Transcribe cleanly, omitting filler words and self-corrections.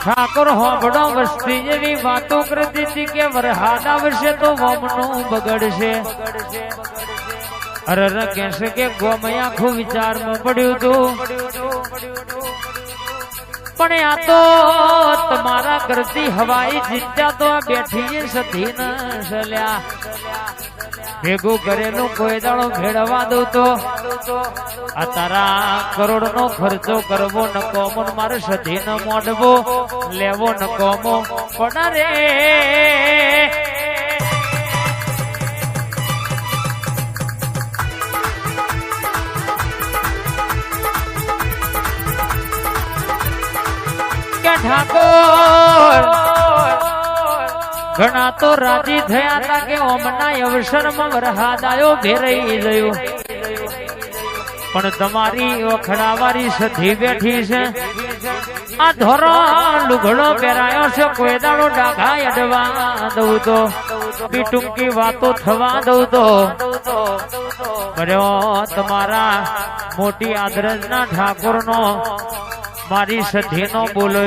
ઠાકોર હોબડો વસ્તી જેવી વાતો કરતી હતી કે વરહાદ આવશે તો વમનું બગડશે. અરર કહેશે કે ગોમય આખું વિચારમાં પડ્યું હતું, પણ આ તો તમારા કરતી હવાઈ ચિંતા તો આ બેઠી સધી ન સલ્યા. ભેગું કરેલું કોઈ દાડો ભેળવા દઉં તો આ તારા કરોડ નો ખર્ચો કરવો નકોમો, મારે સધી ન મોડવો લેવો નકોમો પડા રે. ઠાકોર ઘણા તો રાજી થયા હતા કે ઓમના અવસરમાં વરહાદ આવ્યો ભેરાઈ ગયો, પણ તમારી વખડાવાળી સધી બેઠી છે. આ ધોરો લુગડો પહેરાયો છે, કોઈ દાડો ડાઘા અડવા દઉં તો બી ટૂંકી વાતો થવા દઉં તો કર્યો તમારા મોટી આદરજના ઠાકોર નો મારી સધી નો બોલો